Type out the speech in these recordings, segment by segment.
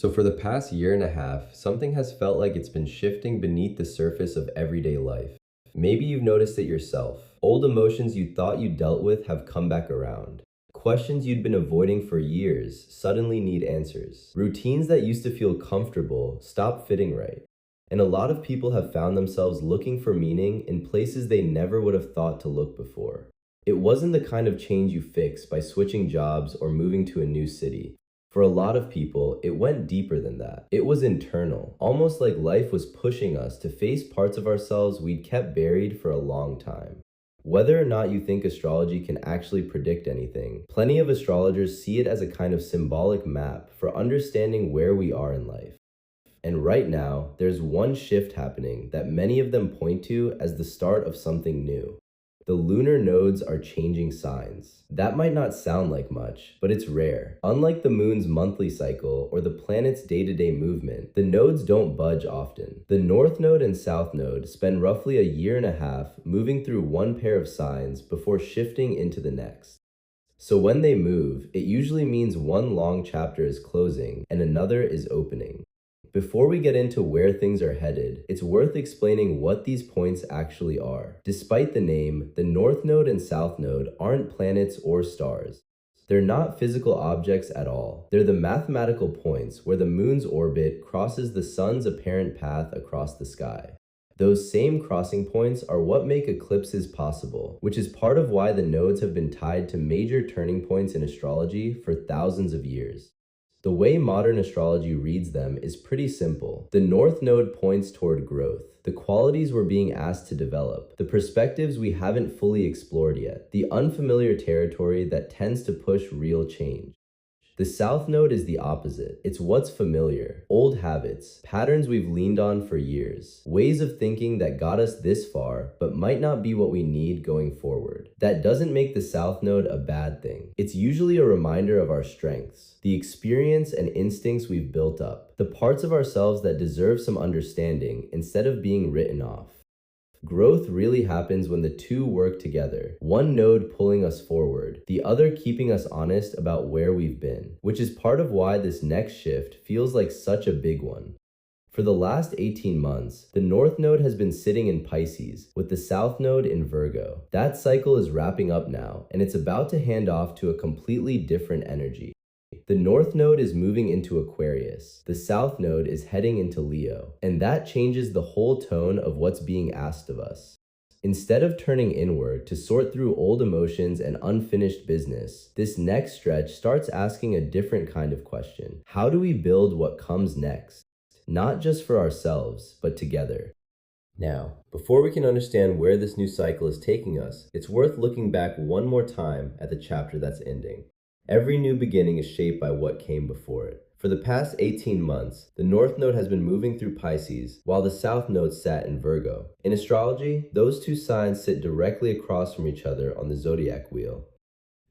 So for the past year and a half, something has felt like it's been shifting beneath the surface of everyday life. Maybe you've noticed it yourself. Old emotions you thought you dealt with have come back around. Questions you'd been avoiding for years suddenly need answers. Routines that used to feel comfortable stop fitting right. And a lot of people have found themselves looking for meaning in places they never would have thought to look before. It wasn't the kind of change you fix by switching jobs or moving to a new city. For a lot of people, it went deeper than that. It was internal, almost like life was pushing us to face parts of ourselves we'd kept buried for a long time. Whether or not you think astrology can actually predict anything, plenty of astrologers see it as a kind of symbolic map for understanding where we are in life. And right now, there's one shift happening that many of them point to as the start of something new. The lunar nodes are changing signs. That might not sound like much, but it's rare. Unlike the moon's monthly cycle or the planet's day-to-day movement, the nodes don't budge often. The north node and south node spend roughly a year and a half moving through one pair of signs before shifting into the next. So when they move, it usually means one long chapter is closing and another is opening. Before we get into where things are headed, it's worth explaining what these points actually are. Despite the name, the North Node and South Node aren't planets or stars. They're not physical objects at all. They're the mathematical points where the moon's orbit crosses the sun's apparent path across the sky. Those same crossing points are what make eclipses possible, which is part of why the nodes have been tied to major turning points in astrology for thousands of years. The way modern astrology reads them is pretty simple. The North Node points toward growth, the qualities we're being asked to develop, the perspectives we haven't fully explored yet, the unfamiliar territory that tends to push real change. The South Node is the opposite. It's what's familiar, old habits, patterns we've leaned on for years, ways of thinking that got us this far but might not be what we need going forward. That doesn't make the South Node a bad thing. It's usually a reminder of our strengths, the experience and instincts we've built up, the parts of ourselves that deserve some understanding instead of being written off. Growth really happens when the two work together, one node pulling us forward, the other keeping us honest about where we've been, which is part of why this next shift feels like such a big one. For the last 18 months, the North Node has been sitting in Pisces, with the South Node in Virgo. That cycle is wrapping up now, and it's about to hand off to a completely different energy. The North Node is moving into Aquarius, the South Node is heading into Leo, and that changes the whole tone of what's being asked of us. Instead of turning inward to sort through old emotions and unfinished business, this next stretch starts asking a different kind of question. How do we build what comes next? Not just for ourselves, but together. Now, before we can understand where this new cycle is taking us, it's worth looking back one more time at the chapter that's ending. Every new beginning is shaped by what came before it. For the past 18 months, the North Node has been moving through Pisces, while the South Node sat in Virgo. In astrology, those two signs sit directly across from each other on the zodiac wheel.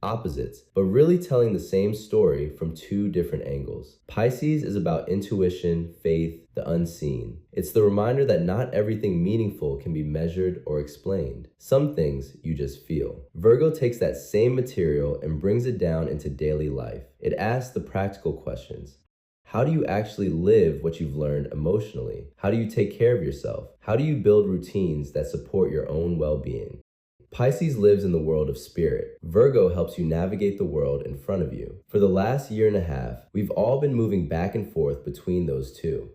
Opposites, but really telling the same story from two different angles. Pisces is about intuition, faith, the unseen. It's the reminder that not everything meaningful can be measured or explained. Some things you just feel. Virgo takes that same material and brings it down into daily life. It asks the practical questions. How do you actually live what you've learned emotionally? How do you take care of yourself? How do you build routines that support your own well-being? Pisces lives in the world of spirit. Virgo helps you navigate the world in front of you. For the last year and a half, we've all been moving back and forth between those two.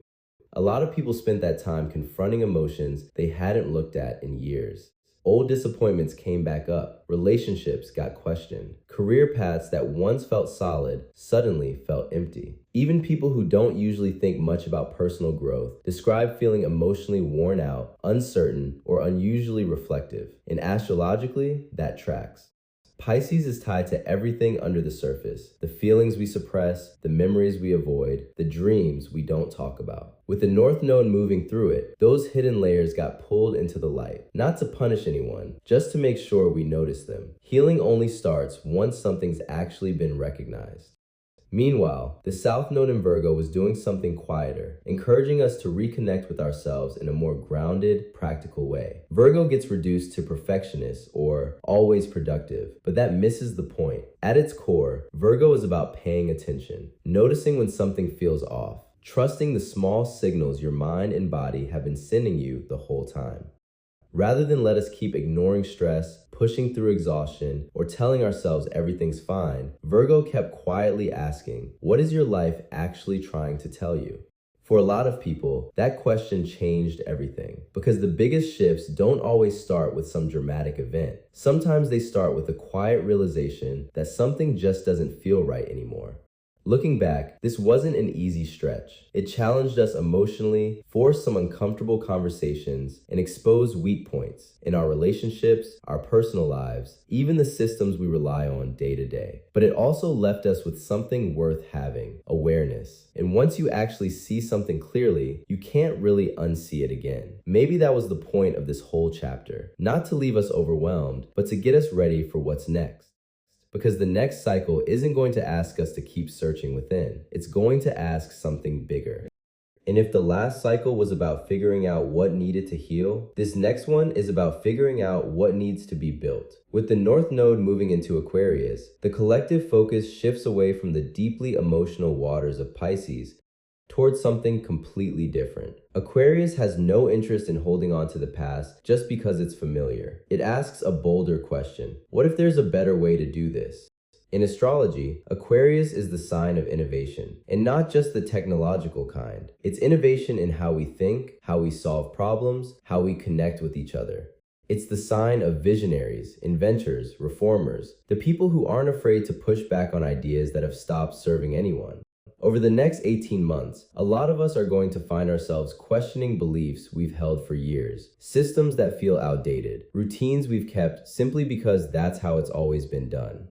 A lot of people spent that time confronting emotions they hadn't looked at in years. Old disappointments came back up. Relationships got questioned. Career paths that once felt solid suddenly felt empty. Even people who don't usually think much about personal growth describe feeling emotionally worn out, uncertain, or unusually reflective. And astrologically, that tracks. Pisces is tied to everything under the surface, the feelings we suppress, the memories we avoid, the dreams we don't talk about. With the North Node moving through it, those hidden layers got pulled into the light, not to punish anyone, just to make sure we notice them. Healing only starts once something's actually been recognized. Meanwhile, the South Node in Virgo was doing something quieter, encouraging us to reconnect with ourselves in a more grounded, practical way. Virgo gets reduced to perfectionist or always productive, but that misses the point. At its core, Virgo is about paying attention, noticing when something feels off, trusting the small signals your mind and body have been sending you the whole time. Rather than let us keep ignoring stress, pushing through exhaustion, or telling ourselves everything's fine, Virgo kept quietly asking, what is your life actually trying to tell you? For a lot of people, that question changed everything, because the biggest shifts don't always start with some dramatic event. Sometimes they start with a quiet realization that something just doesn't feel right anymore. Looking back, this wasn't an easy stretch. It challenged us emotionally, forced some uncomfortable conversations, and exposed weak points in our relationships, our personal lives, even the systems we rely on day to day. But it also left us with something worth having: awareness. And once you actually see something clearly, you can't really unsee it again. Maybe that was the point of this whole chapter, not to leave us overwhelmed, but to get us ready for what's next. Because the next cycle isn't going to ask us to keep searching within. It's going to ask something bigger. And if the last cycle was about figuring out what needed to heal, this next one is about figuring out what needs to be built. With the North Node moving into Aquarius, the collective focus shifts away from the deeply emotional waters of Pisces towards something completely different. Aquarius has no interest in holding on to the past just because it's familiar. It asks a bolder question: what if there's a better way to do this? In astrology, Aquarius is the sign of innovation, and not just the technological kind. It's innovation in how we think, how we solve problems, how we connect with each other. It's the sign of visionaries, inventors, reformers, the people who aren't afraid to push back on ideas that have stopped serving anyone. Over the next 18 months, a lot of us are going to find ourselves questioning beliefs we've held for years, systems that feel outdated, routines we've kept simply because that's how it's always been done.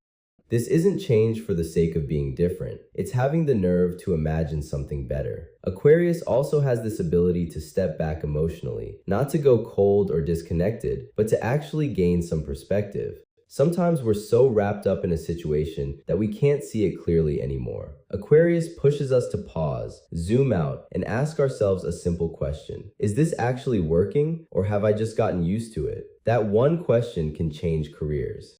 This isn't change for the sake of being different. It's having the nerve to imagine something better. Aquarius also has this ability to step back emotionally, not to go cold or disconnected, but to actually gain some perspective. Sometimes we're so wrapped up in a situation that we can't see it clearly anymore. Aquarius pushes us to pause, zoom out, and ask ourselves a simple question: is this actually working, or have I just gotten used to it? That one question can change careers,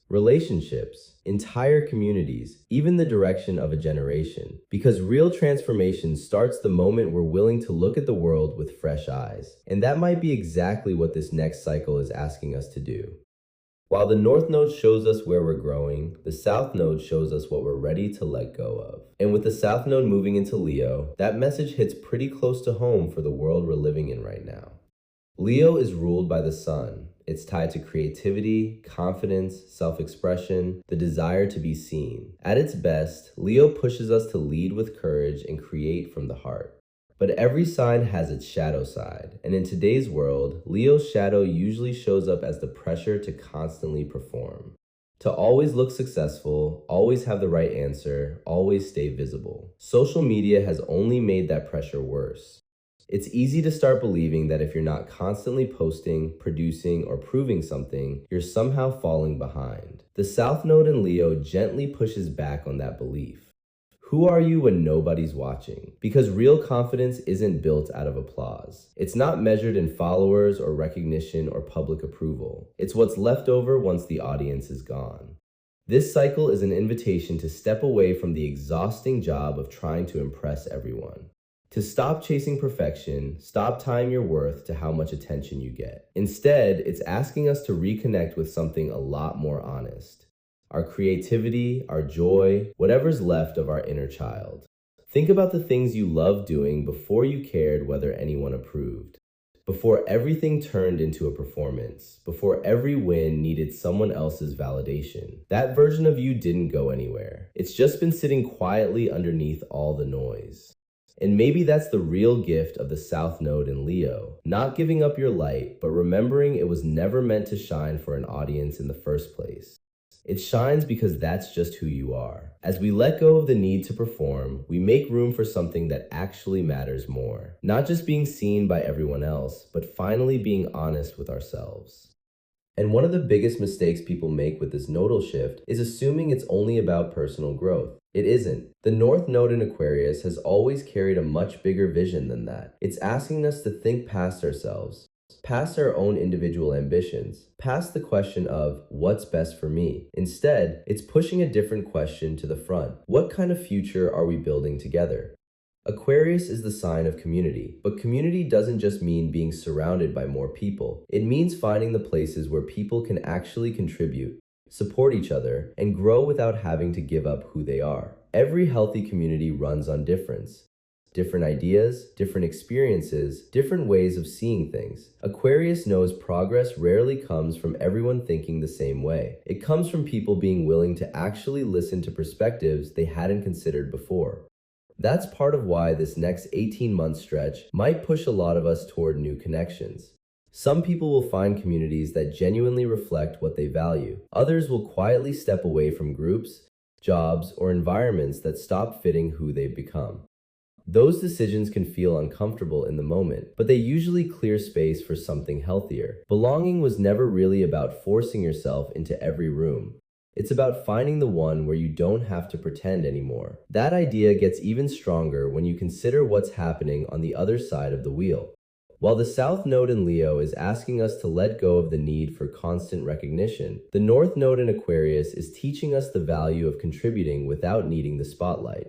relationships, entire communities, even the direction of a generation. Because real transformation starts the moment we're willing to look at the world with fresh eyes. And that might be exactly what this next cycle is asking us to do. While the North Node shows us where we're growing, the South Node shows us what we're ready to let go of. And with the South Node moving into Leo, that message hits pretty close to home for the world we're living in right now. Leo is ruled by the sun. It's tied to creativity, confidence, self-expression, the desire to be seen. At its best, Leo pushes us to lead with courage and create from the heart. But every sign has its shadow side, and in today's world, Leo's shadow usually shows up as the pressure to constantly perform. To always look successful, always have the right answer, always stay visible. Social media has only made that pressure worse. It's easy to start believing that if you're not constantly posting, producing, or proving something, you're somehow falling behind. The South Node in Leo gently pushes back on that belief. Who are you when nobody's watching? Because real confidence isn't built out of applause. It's not measured in followers or recognition or public approval. It's what's left over once the audience is gone. This cycle is an invitation to step away from the exhausting job of trying to impress everyone. To stop chasing perfection, stop tying your worth to how much attention you get. Instead, it's asking us to reconnect with something a lot more honest: our creativity, our joy, whatever's left of our inner child. Think about the things you loved doing before you cared whether anyone approved, before everything turned into a performance, before every win needed someone else's validation. That version of you didn't go anywhere. It's just been sitting quietly underneath all the noise. And maybe that's the real gift of the South Node in Leo: not giving up your light, but remembering it was never meant to shine for an audience in the first place. It shines because that's just who you are. As we let go of the need to perform, we make room for something that actually matters more. Not just being seen by everyone else, but finally being honest with ourselves. And one of the biggest mistakes people make with this nodal shift is assuming it's only about personal growth. It isn't. The North Node in Aquarius has always carried a much bigger vision than that. It's asking us to think past ourselves, past our own individual ambitions, past the question of what's best for me. Instead, it's pushing a different question to the front: what kind of future are we building together? Aquarius is the sign of community, but community doesn't just mean being surrounded by more people. It means finding the places where people can actually contribute, support each other, and grow without having to give up who they are. Every healthy community runs on difference. Different ideas, different experiences, different ways of seeing things. Aquarius knows progress rarely comes from everyone thinking the same way. It comes from people being willing to actually listen to perspectives they hadn't considered before. That's part of why this next 18-month stretch might push a lot of us toward new connections. Some people will find communities that genuinely reflect what they value. Others will quietly step away from groups, jobs, or environments that stop fitting who they've become. Those decisions can feel uncomfortable in the moment, but they usually clear space for something healthier. Belonging was never really about forcing yourself into every room. It's about finding the one where you don't have to pretend anymore. That idea gets even stronger when you consider what's happening on the other side of the wheel. While the South Node in Leo is asking us to let go of the need for constant recognition, the North Node in Aquarius is teaching us the value of contributing without needing the spotlight.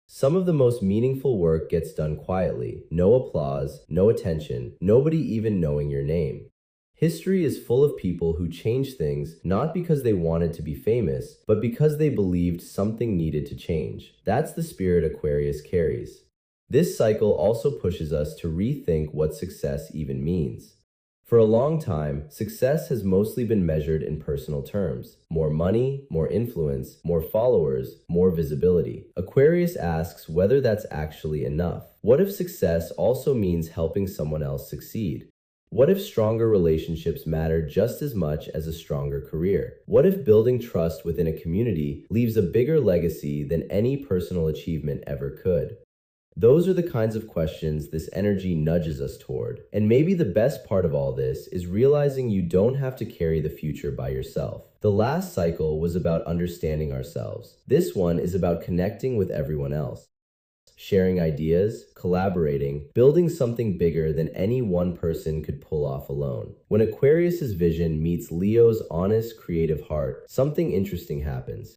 Some of the most meaningful work gets done quietly, no applause, no attention, nobody even knowing your name. History is full of people who changed things not because they wanted to be famous, but because they believed something needed to change. That's the spirit Aquarius carries. This cycle also pushes us to rethink what success even means. For a long time, success has mostly been measured in personal terms. More money, more influence, more followers, more visibility. Aquarius asks whether that's actually enough. What if success also means helping someone else succeed? What if stronger relationships matter just as much as a stronger career? What if building trust within a community leaves a bigger legacy than any personal achievement ever could? Those are the kinds of questions this energy nudges us toward. And maybe the best part of all this is realizing you don't have to carry the future by yourself. The last cycle was about understanding ourselves. This one is about connecting with everyone else. Sharing ideas, collaborating, building something bigger than any one person could pull off alone. When Aquarius's vision meets Leo's honest, creative heart, something interesting happens.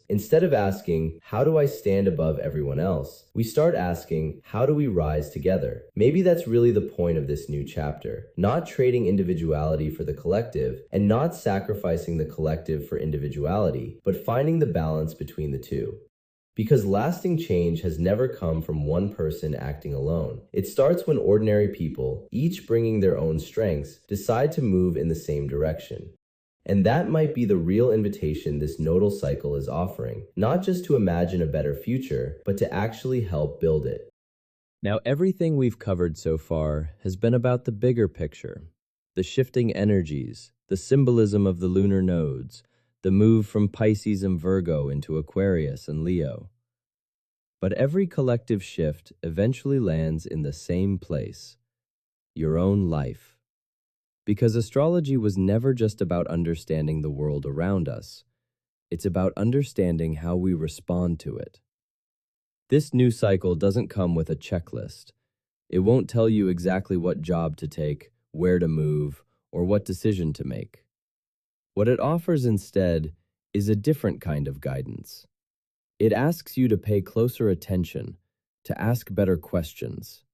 Instead of asking, how do I stand above everyone else? We start asking, how do we rise together? Maybe that's really the point of this new chapter. Not trading individuality for the collective, and not sacrificing the collective for individuality, but finding the balance between the two. Because lasting change has never come from one person acting alone. It starts when ordinary people, each bringing their own strengths, decide to move in the same direction. And that might be the real invitation this nodal cycle is offering, not just to imagine a better future, but to actually help build it. Now, everything we've covered so far has been about the bigger picture, the shifting energies, the symbolism of the lunar nodes, the move from Pisces and Virgo into Aquarius and Leo. But every collective shift eventually lands in the same place, your own life. Because astrology was never just about understanding the world around us. It's about understanding how we respond to it. This new cycle doesn't come with a checklist. It won't tell you exactly what job to take, where to move, or what decision to make. What it offers instead is a different kind of guidance. It asks you to pay closer attention, to ask better questions.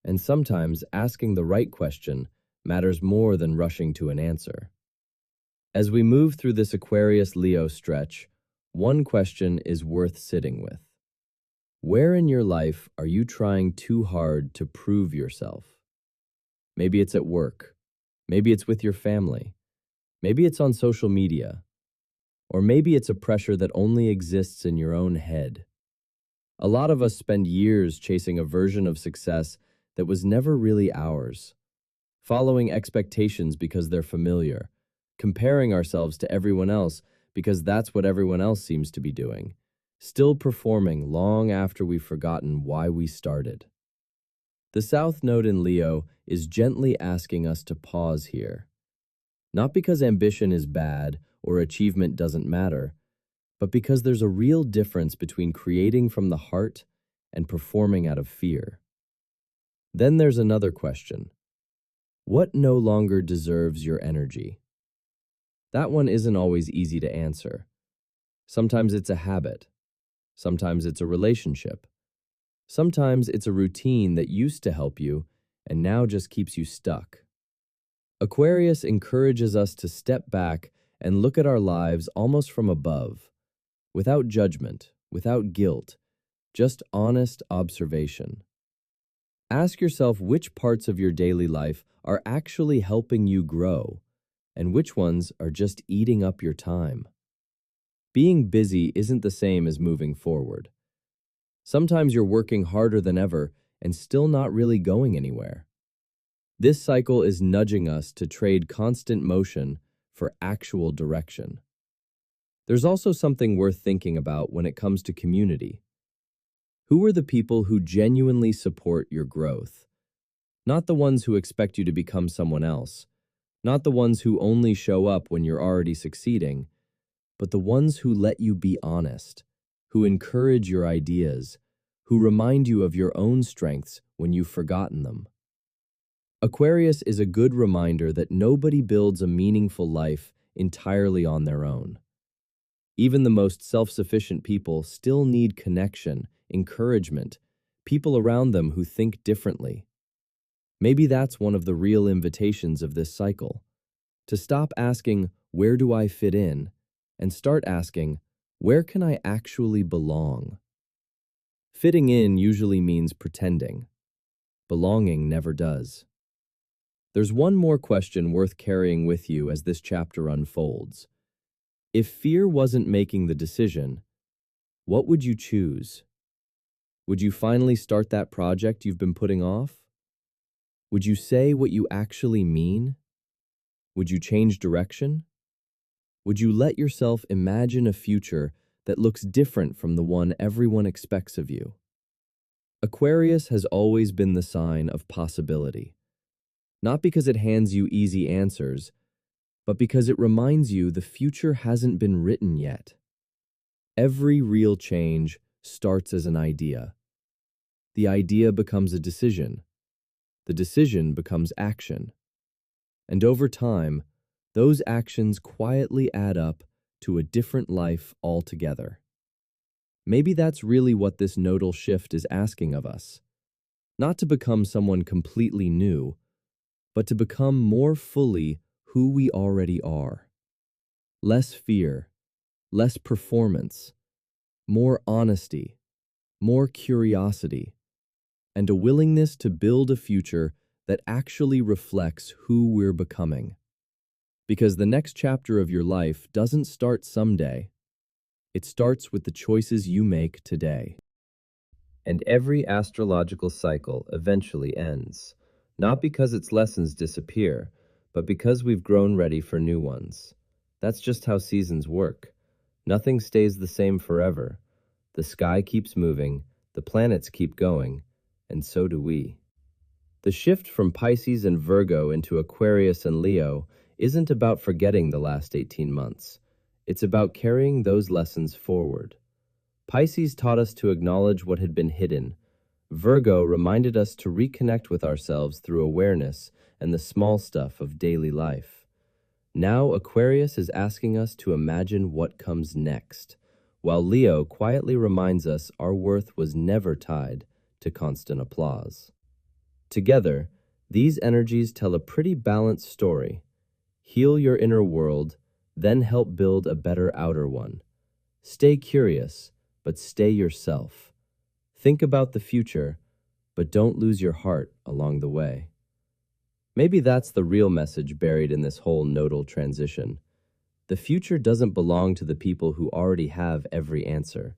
And sometimes asking the right question matters more than rushing to an answer. As we move through this Aquarius-Leo stretch, one question is worth sitting with. Where in your life are you trying too hard to prove yourself? Maybe it's at work. Maybe it's with your family. Maybe it's on social media. Or maybe it's a pressure that only exists in your own head. A lot of us spend years chasing a version of success that was never really ours. Following expectations because they're familiar, comparing ourselves to everyone else because that's what everyone else seems to be doing, still performing long after we've forgotten why we started. The South Node in Leo is gently asking us to pause here. Not because ambition is bad or achievement doesn't matter, but because there's a real difference between creating from the heart and performing out of fear. Then there's another question. What no longer deserves your energy? That one isn't always easy to answer. Sometimes it's a habit. Sometimes it's a relationship. Sometimes it's a routine that used to help you and now just keeps you stuck. Aquarius encourages us to step back and look at our lives almost from above, without judgment, without guilt, just honest observation. Ask yourself which parts of your daily life are actually helping you grow and which ones are just eating up your time. Being busy isn't the same as moving forward. Sometimes you're working harder than ever and still not really going anywhere. This cycle is nudging us to trade constant motion for actual direction. There's also something worth thinking about when it comes to community. Who are the people who genuinely support your growth? Not the ones who expect you to become someone else, not the ones who only show up when you're already succeeding, but the ones who let you be honest, who encourage your ideas, who remind you of your own strengths when you've forgotten them. Aquarius is a good reminder that nobody builds a meaningful life entirely on their own. Even the most self-sufficient people still need connection, encouragement, people around them who think differently. Maybe that's one of the real invitations of this cycle, to stop asking, "Where do I fit in?" and start asking, "Where can I actually belong?" Fitting in usually means pretending. Belonging never does. There's one more question worth carrying with you as this chapter unfolds. If fear wasn't making the decision, what would you choose? Would you finally start that project you've been putting off? Would you say what you actually mean? Would you change direction? Would you let yourself imagine a future that looks different from the one everyone expects of you? Aquarius has always been the sign of possibility. Not because it hands you easy answers, but because it reminds you the future hasn't been written yet. Every real change starts as an idea. The idea becomes a decision. The decision becomes action. And over time, those actions quietly add up to a different life altogether. Maybe that's really what this nodal shift is asking of us. Not to become someone completely new, but to become more fully who we already are. Less fear, less performance, more honesty, more curiosity, and a willingness to build a future that actually reflects who we're becoming. Because the next chapter of your life doesn't start someday. It starts with the choices you make today. And every astrological cycle eventually ends, not because its lessons disappear, but because we've grown ready for new ones. That's just how seasons work. Nothing stays the same forever. The sky keeps moving, the planets keep going, and so do we. The shift from Pisces and Virgo into Aquarius and Leo isn't about forgetting the last 18 months. It's about carrying those lessons forward. Pisces taught us to acknowledge what had been hidden. Virgo reminded us to reconnect with ourselves through awareness and the small stuff of daily life. Now Aquarius is asking us to imagine what comes next, while Leo quietly reminds us our worth was never tied to constant applause. Together, these energies tell a pretty balanced story. Heal your inner world, then help build a better outer one. Stay curious, but stay yourself. Think about the future, but don't lose your heart along the way. Maybe that's the real message buried in this whole nodal transition. The future doesn't belong to the people who already have every answer.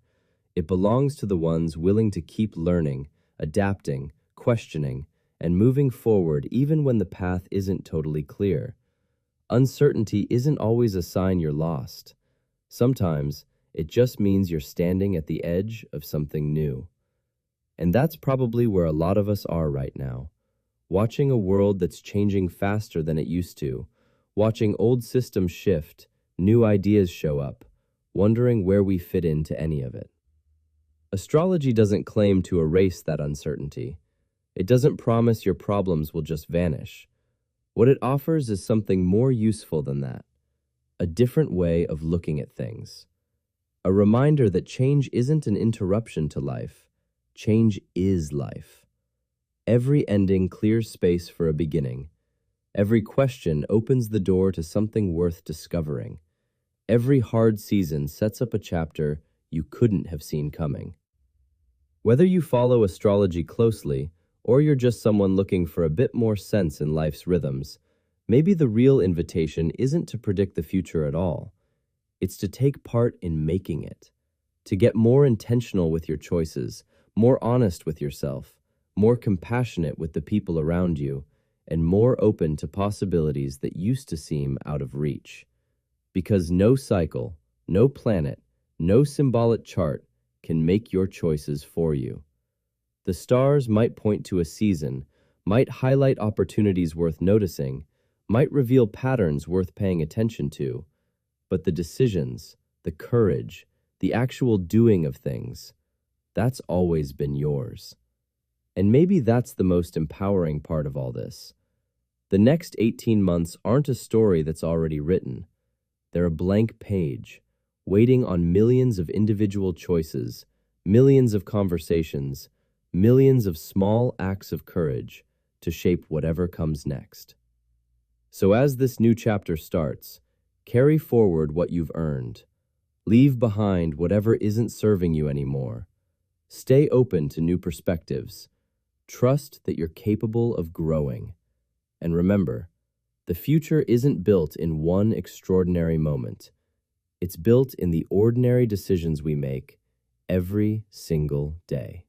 It belongs to the ones willing to keep learning, adapting, questioning, and moving forward even when the path isn't totally clear. Uncertainty isn't always a sign you're lost. Sometimes, it just means you're standing at the edge of something new. And that's probably where a lot of us are right now. Watching a world that's changing faster than it used to, watching old systems shift, new ideas show up, wondering where we fit into any of it. Astrology doesn't claim to erase that uncertainty. It doesn't promise your problems will just vanish. What it offers is something more useful than that, a different way of looking at things. A reminder that change isn't an interruption to life. Change is life. Every ending clears space for a beginning. Every question opens the door to something worth discovering. Every hard season sets up a chapter you couldn't have seen coming. Whether you follow astrology closely, or you're just someone looking for a bit more sense in life's rhythms, maybe the real invitation isn't to predict the future at all. It's to take part in making it. To get more intentional with your choices, more honest with yourself, more compassionate with the people around you, and more open to possibilities that used to seem out of reach. Because no cycle, no planet, no symbolic chart can make your choices for you. The stars might point to a season, might highlight opportunities worth noticing, might reveal patterns worth paying attention to, but the decisions, the courage, the actual doing of things, that's always been yours. And maybe that's the most empowering part of all this. The next 18 months aren't a story that's already written. They're a blank page, waiting on millions of individual choices, millions of conversations, millions of small acts of courage to shape whatever comes next. So as this new chapter starts, carry forward what you've earned. Leave behind whatever isn't serving you anymore. Stay open to new perspectives. Trust that you're capable of growing. And remember, the future isn't built in one extraordinary moment. It's built in the ordinary decisions we make every single day.